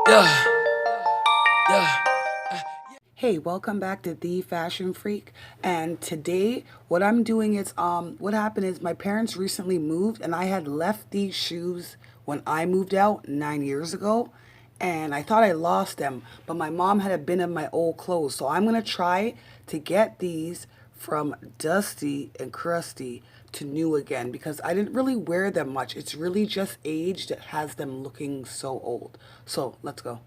Yeah, yeah. Hey, welcome back to The Fashion Freak. And today what I'm doing is what happened is my parents recently moved and I had left these shoes when I moved out 9 years ago, and I thought I lost them, but my mom had a bin of my old clothes. So I'm going to try to get these from dusty and crusty to new again because I didn't really wear them much. It's really just age that has them looking so old. So, let's go.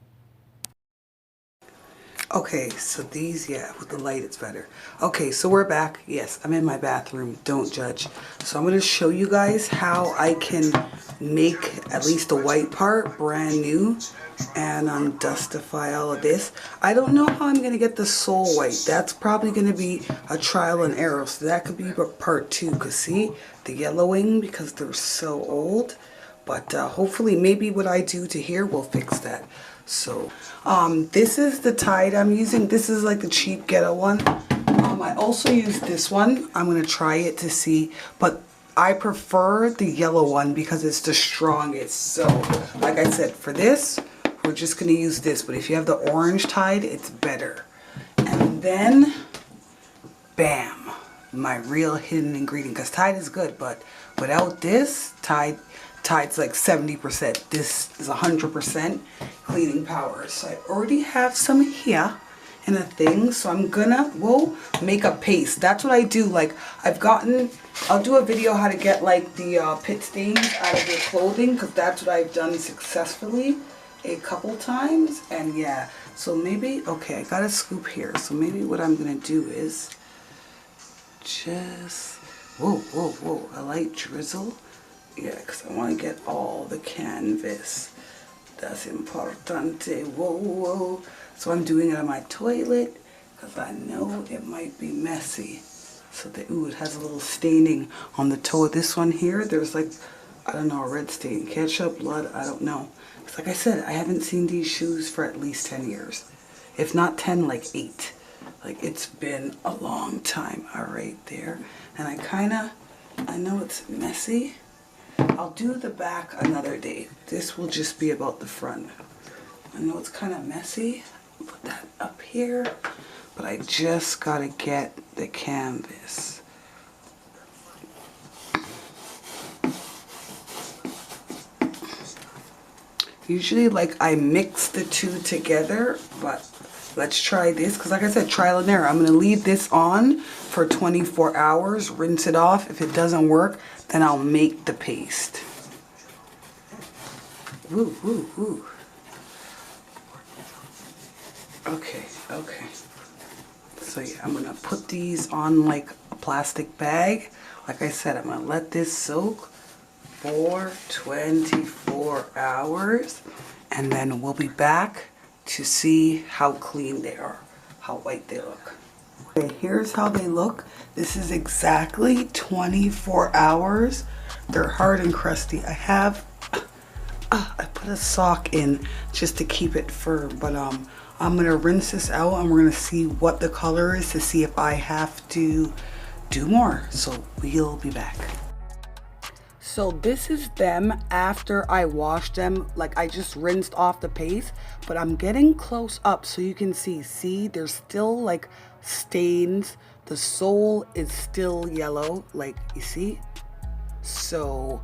Okay, so these, yeah, with the light it's better. Okay, so we're back. Yes, I'm in my bathroom. Don't judge. So I'm going to show you guys how I can make at least the white part brand new and dustify all of this. I don't know how I'm going to get the sole white. That's probably going to be a trial and error. So that could be part two. Because see, the yellowing, because they're so old. But hopefully maybe what I do to here will fix that. So this is the Tide I'm using. This is like the cheap ghetto one. I also use this one. I'm going to try it to see, but I prefer the yellow one because it's the strongest. So like I said, for this, we're just going to use this. But if you have the orange Tide, it's better. And then, bam, my real hidden ingredient. Because Tide is good, but without this, Tide's like 70%. This is 100% cleaning power. So I already have some here in a thing. So we'll make a paste. That's what I do. Like I'll do a video how to get like the pit stains out of your clothing. Because that's what I've done successfully a couple times. And yeah, so maybe, okay, I got a scoop here. So maybe what I'm going to do is just, whoa, a light drizzle. Yeah, because I want to get all the canvas. That's importante. Whoa. So I'm doing it on my toilet because I know it might be messy. So it has a little staining on the toe of this one here. There's like, I don't know, a red stain. Ketchup, blood, I don't know. Because like I said, I haven't seen these shoes for at least 10 years. If not 10, like 8. Like it's been a long time. All right, there. And I know it's messy. I'll do the back another day. This will just be about the front. I know it's kind of messy. Put that up here. But I just gotta get the canvas. Usually like I mix the two together, but let's try this. Because like I said, trial and error. I'm going to leave this on for 24 hours. Rinse it off. If it doesn't work, then I'll make the paste. Ooh. Okay. So yeah, I'm going to put these on like a plastic bag. Like I said, I'm going to let this soak for 24 hours. And then we'll be back to see how clean they are, how white they look. Okay, here's how they look. This is exactly 24 hours. They're hard and crusty. I put a sock in just to keep it firm, but I'm gonna rinse this out and we're gonna see what the color is to see if I have to do more. So we'll be back. So this is them after I washed them. Like I just rinsed off the paste, but I'm getting close up so you can see there's still like stains. The sole is still yellow, like you see. So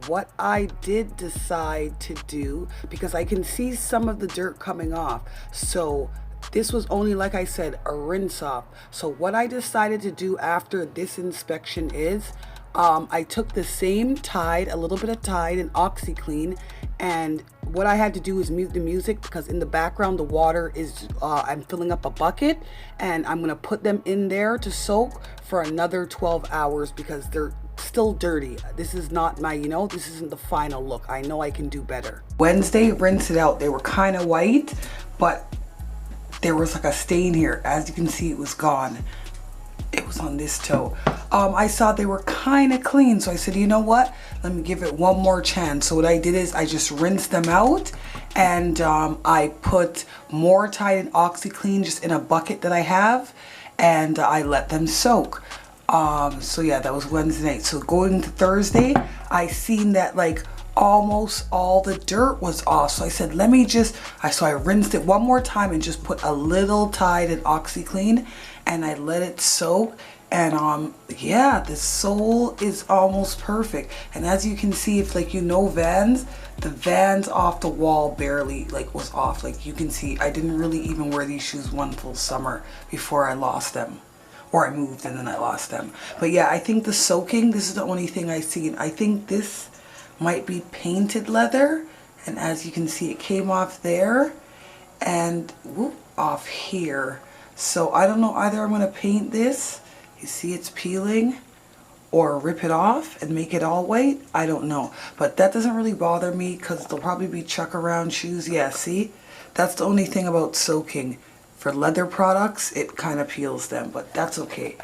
what I did decide to do, because I can see some of the dirt coming off, so this was only, like I said, a rinse off. So what I decided to do after this inspection is I took the same Tide, a little bit of Tide and OxyClean, and what I had to do is mute the music because in the background the water is, I'm filling up a bucket and I'm going to put them in there to soak for another 12 hours because they're still dirty. This is not my, this isn't the final look. I know I can do better. Wednesday, rinse it out. They were kind of white, but there was like a stain here. As you can see, it was gone. It was on this toe. I saw they were kind of clean, so I said, you know what? Let me give it one more chance. So what I did is I just rinsed them out and I put more Tide and OxyClean just in a bucket that I have and I let them soak. So yeah, that was Wednesday night. So going to Thursday, I seen that like almost all the dirt was off. So I said, let me just, so I rinsed it one more time and just put a little Tide and OxyClean, and I let it soak. And yeah, the sole is almost perfect. And as you can see, if like, you know, Vans, the Vans off the wall barely like was off. Like you can see, I didn't really even wear these shoes one full summer before I lost them, or I moved and then I lost them. But yeah, I think the soaking, this is the only thing I've seen. I think this might be painted leather, and as you can see, it came off there and whoop, off here. So I don't know, either I'm going to paint this, you see it's peeling, or rip it off and make it all white. I don't know, but that doesn't really bother me because they'll probably be chuck around shoes. Yeah, see, that's the only thing about soaking. For leather products, it kind of peels them, but that's okay.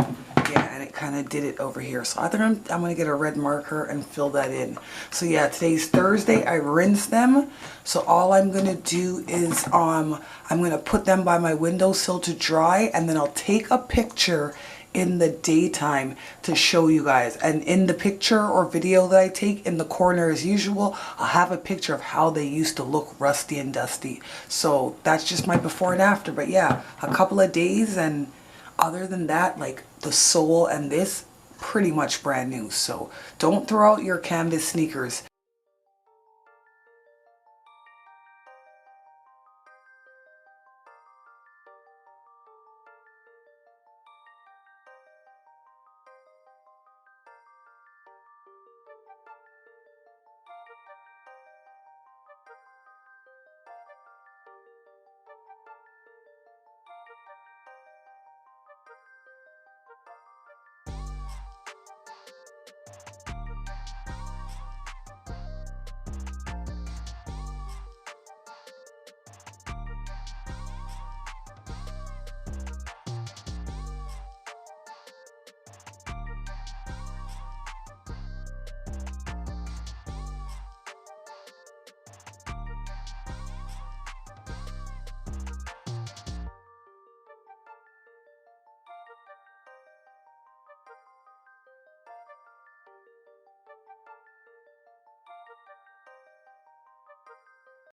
Yeah, and it kind of did it over here. So I think I'm going to get a red marker and fill that in. So yeah, today's Thursday. I rinsed them. So all I'm going to do is I'm going to put them by my windowsill to dry, and then I'll take a picture in the daytime to show you guys. And in the picture or video that I take, in the corner as usual, I'll have a picture of how they used to look rusty and dusty. So that's just my before and after. But yeah, a couple of days, and other than that, like the sole and this, pretty much brand new. So don't throw out your canvas sneakers.